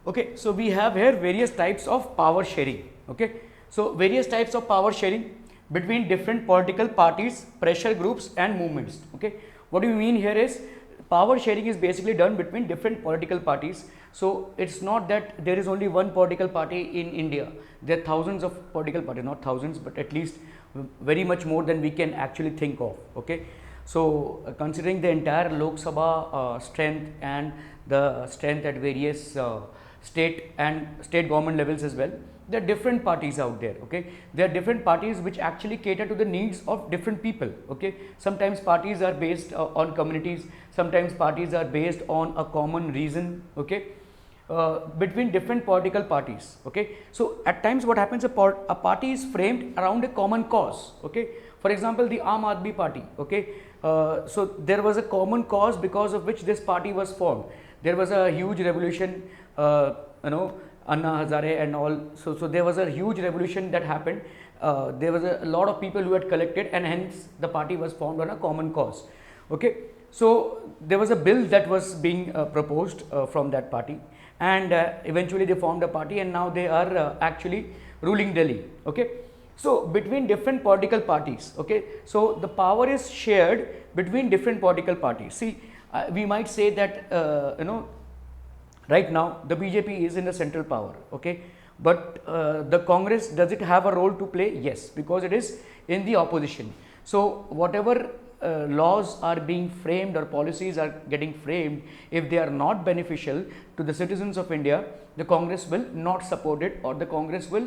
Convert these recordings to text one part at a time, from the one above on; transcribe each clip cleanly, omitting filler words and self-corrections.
Okay, so we have here various types of power sharing. Okay, so various types of power sharing between different political parties, pressure groups, and movements. Okay, what do you mean here is power sharing is basically done between different political parties. So it's not that there is only one political party in India. There are thousands of political parties, not thousands, but at least very much more than we can actually think of. Okay, so considering the entire Lok Sabha strength and the strength at various state and state government levels as well, there are different parties out there. Okay, there are different parties which actually cater to the needs of different people. Okay, sometimes parties are based on communities, sometimes parties are based on a common reason. Okay, between different political parties. Okay, so at times what happens, a party is framed around a common cause. Okay, for example, the Aam Aadmi Party. Okay, so there was a common cause because of which this party was formed. There was a huge revolution, Anna Hazare and all. So there was a huge revolution that happened. There was a lot of people who had collected, and hence the party was formed on a common cause. Okay, so there was a bill that was being proposed from that party, and eventually they formed a party, and now they are actually ruling Delhi. Okay, so between different political parties. Okay, so the power is shared between different political parties. See, we might say that right now the BJP is in the central power. Okay, but the Congress, does it have a role to play? Yes, because it is in the opposition. So whatever laws are being framed or policies are getting framed, if they are not beneficial to the citizens of India, the Congress will not support it, or the Congress will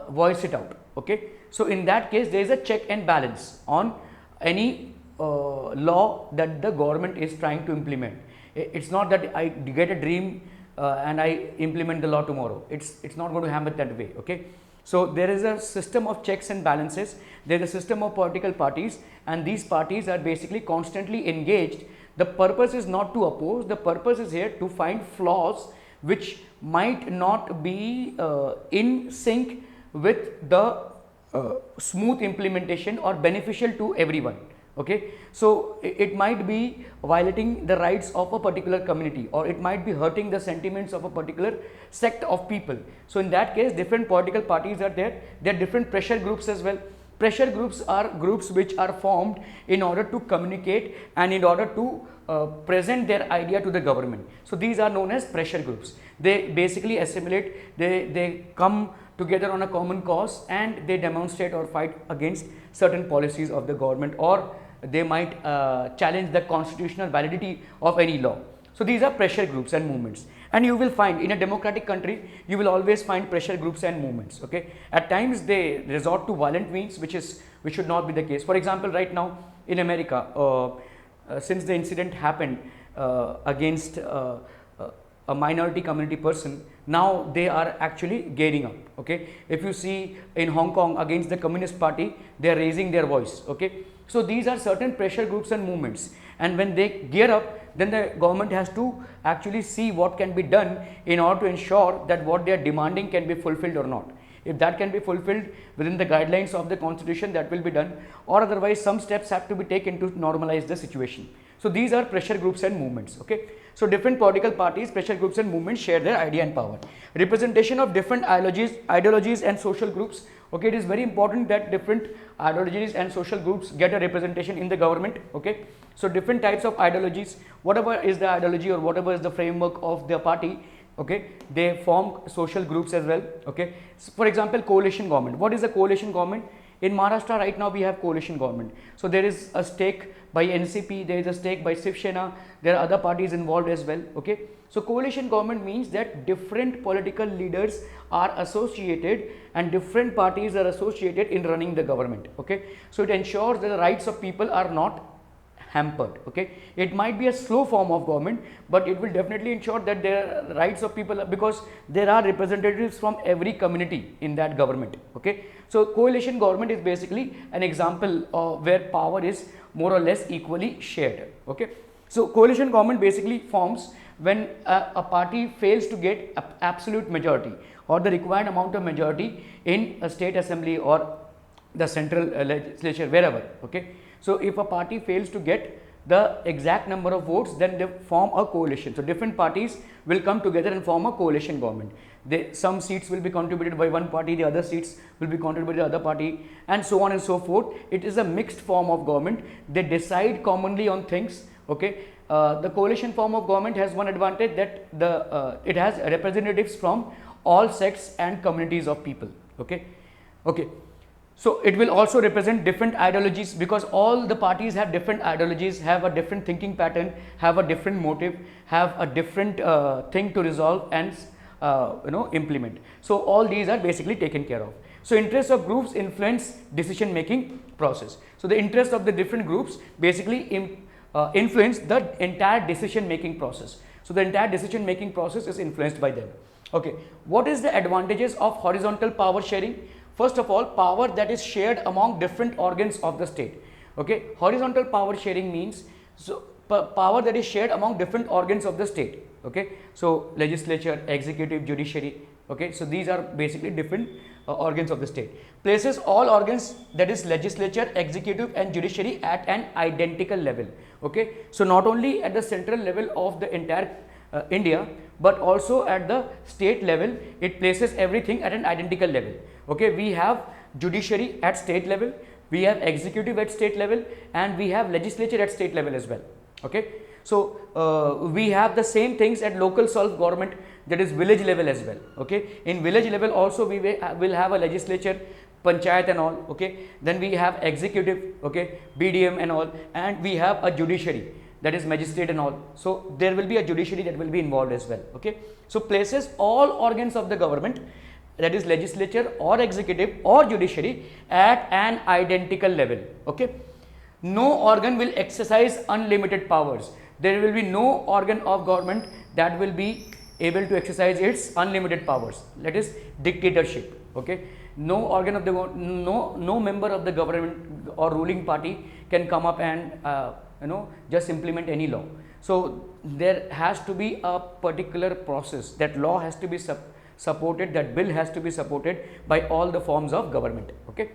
voice it out. Okay, so in that case there is a check and balance on any law that the government is trying to implement. It's not that I get a dream and I implement the law tomorrow. It's not going to happen that way. Okay, so there is a system of checks and balances. There is a system of political parties, and these parties are basically constantly engaged. The purpose is not to oppose. The purpose is here to find flaws which might not be in sync with the smooth implementation or beneficial to everyone. Okay, so it might be violating the rights of a particular community, or it might be hurting the sentiments of a particular sect of people. So in that case, different political parties are there. There are different pressure groups as well. Pressure groups are groups which are formed in order to communicate and in order to present their idea to the government. So these are known as pressure groups. They basically assimilate, they come together on a common cause, and they demonstrate or fight against certain policies of the government, or they might challenge the constitutional validity of any law. So these are pressure groups and movements, and you will find in a democratic country, you will always find pressure groups and movements. Okay, at times they resort to violent means, which should not be the case. For example, right now in America, since the incident happened against a minority community person, now they are actually gearing up. Okay, if you see in Hong Kong against the Communist Party, they are raising their voice. Okay, so these are certain pressure groups and movements, and when they gear up, then the government has to actually see what can be done in order to ensure that what they are demanding can be fulfilled or not. If that can be fulfilled within the guidelines of the constitution, that will be done, or otherwise some steps have to be taken to normalize the situation. So these are pressure groups and movements. Okay, so different political parties, pressure groups and movements share their idea and power. Representation of different ideologies and social groups. Okay, it is very important that different ideologies and social groups get a representation in the government. Okay, so different types of ideologies, whatever is the ideology or whatever is the framework of their party, okay, they form social groups as well. Okay, so for example, coalition government. What is a coalition government? In Maharashtra right now we have coalition government. So there is a stake by NCP, there is a stake by Shiv Sena, there are other parties involved as well. Okay, so coalition government means that different political leaders are associated and different parties are associated in running the government. Okay, so it ensures that the rights of people are not hampered. Okay, it might be a slow form of government, but it will definitely ensure that their rights of people, because there are representatives from every community in that government. Okay, so coalition government is basically an example of where power is more or less equally shared. Okay, so coalition government basically forms when a party fails to get absolute majority or the required amount of majority in a state assembly or the central legislature, wherever. Okay, so if a party fails to get the exact number of votes, then they form a coalition. So different parties will come together and form a coalition government. Some seats will be contributed by one party, the other seats will be contributed by the other party, and so on and so forth. It is a mixed form of government. They decide commonly on things. Okay, the coalition form of government has one advantage, that it has representatives from all sects and communities of people. Okay. So it will also represent different ideologies, because all the parties have different ideologies, have a different thinking pattern, have a different motive, have a different thing to resolve and implement. So all these are basically taken care of. So interests of groups influence decision making process. So the interest of the different groups basically influence the entire decision making process. So the entire decision making process is influenced by them. Okay, what is the advantages of horizontal power sharing? First of all, power that is shared among different organs of the state. Okay, horizontal power sharing means power that is shared among different organs of the state. Okay, so legislature, executive, judiciary. Okay, so these are basically different organs of the state. Places all organs, that is legislature, executive and judiciary, at an identical level. Okay, so not only at the central level of the entire India, but also at the state level, it places everything at an identical level. Okay, we have judiciary at state level, we have executive at state level, and we have legislature at state level as well. Okay, so we have the same things at local self government, that is village level as well. Okay, in village level also we will have a legislature, panchayat and all. Okay, then we have executive, okay, BDM and all, and we have a judiciary, that is magistrate and all. So there will be a judiciary that will be involved as well. Okay, so places all organs of the government, that is legislature or executive or judiciary, at an identical level. Okay, no organ will exercise unlimited powers. There will be no organ of government that will be able to exercise its unlimited powers, that is dictatorship. Okay, no organ of the no member of the government or ruling party can come up and just implement any law. So there has to be a particular process, that law has to be supported, that bill has to be supported by all the forms of government. Okay,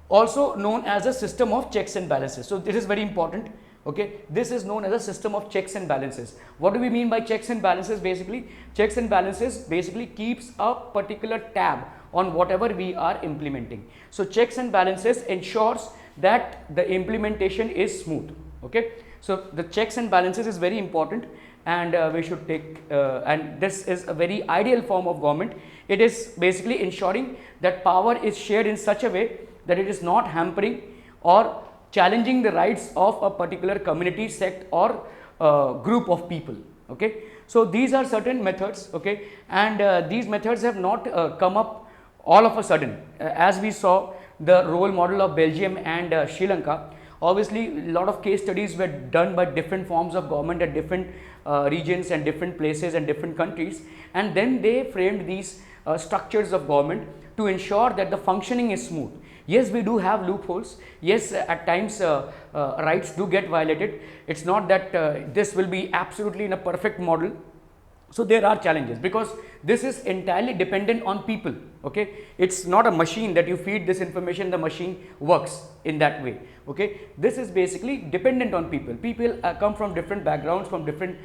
also known as a system of checks and balances. So this is very important. Okay, this is known as a system of checks and balances. What do we mean by checks and balances? Basically, checks and balances basically keeps a particular tab on whatever we are implementing. So checks and balances ensures that the implementation is smooth. Okay, so the checks and balances is very important, and we should take and this is a very ideal form of government. It is basically ensuring that power is shared in such a way that it is not hampering or challenging the rights of a particular community, sect or group of people. Okay, so these are certain methods. Okay, and these methods have not come up all of a sudden. As we saw the role model of Belgium and Sri Lanka, obviously a lot of case studies were done by different forms of government at different regions and different places and different countries, and then they framed these structures of government to ensure that the functioning is smooth. Yes, we do have loopholes. Yes, at times rights do get violated. It's not that this will be absolutely in a perfect model. So there are challenges, because this is entirely dependent on people. Okay, it's not a machine that you feed this information, the machine works in that way. Okay, this is basically dependent on people. People come from different backgrounds, from different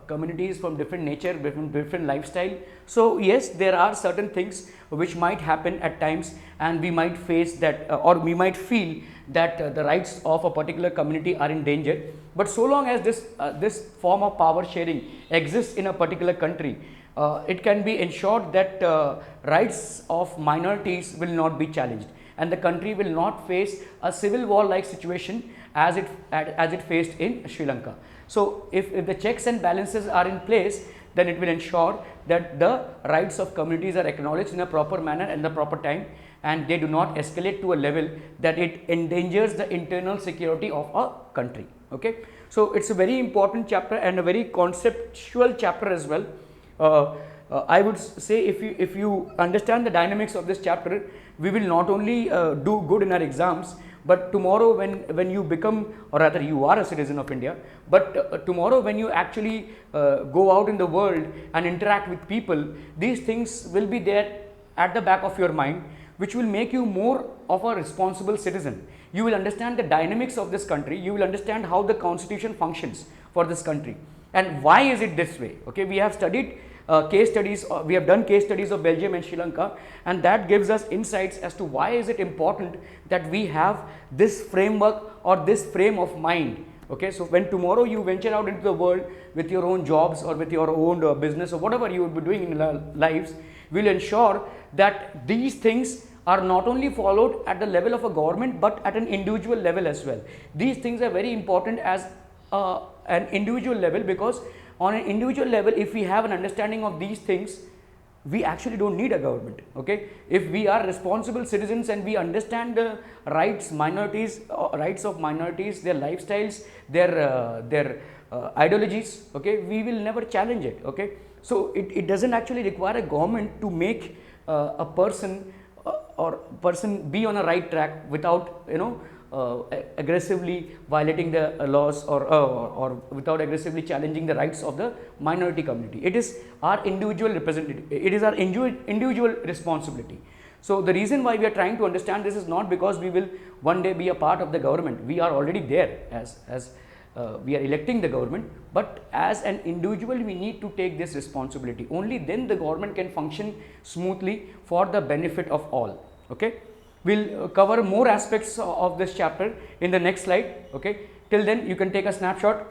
communities, from different nature, different lifestyle. So yes, there are certain things which might happen at times, and we might face that or we might feel that the rights of a particular community are in danger. But so long as this form of power sharing exists in a particular country, it can be ensured that rights of minorities will not be challenged, and the country will not face a civil war like situation as it faced in Sri Lanka. So if the checks and balances are in place, then it will ensure that the rights of communities are acknowledged in a proper manner and the proper time, and they do not escalate to a level that it endangers the internal security of a country. Okay, so it's a very important chapter and a very conceptual chapter as well. I would say if you understand the dynamics of this chapter, we will not only do good in our exams, but tomorrow when you become, or rather you are a citizen of India, but tomorrow when you actually go out in the world and interact with people, these things will be there at the back of your mind, which will make you more of a responsible citizen. you will understand the dynamics of this country, you will understand how the constitution functions for this country and why is it this way. Okay, we have studied case studies, we have done case studies of Belgium and Sri Lanka, and that gives us insights as to why is it important that we have this framework or this frame of mind. Okay, so when tomorrow you venture out into the world with your own jobs or with your own business or whatever you will be doing in lives, will ensure that these things are not only followed at the level of a government but at an individual level as well. These things are very important as an individual level, because on an individual level, if we have an understanding of these things, we actually don't need a government. Okay, if we are responsible citizens and we understand the rights of minorities, their lifestyles, their ideologies, okay, we will never challenge it. Okay, so it doesn't actually require a government to make a person be on a right track without aggressively violating the laws or without aggressively challenging the rights of the minority community. It is our individual representative, it is our individual responsibility. So the reason why we are trying to understand this is not because we will one day be a part of the government. We are already there as we are electing the government, but as an individual we need to take this responsibility. Only then the government can function smoothly for the benefit of all. Okay, we'll cover more aspects of this chapter in the next slide. Okay, till then you can take a snapshot.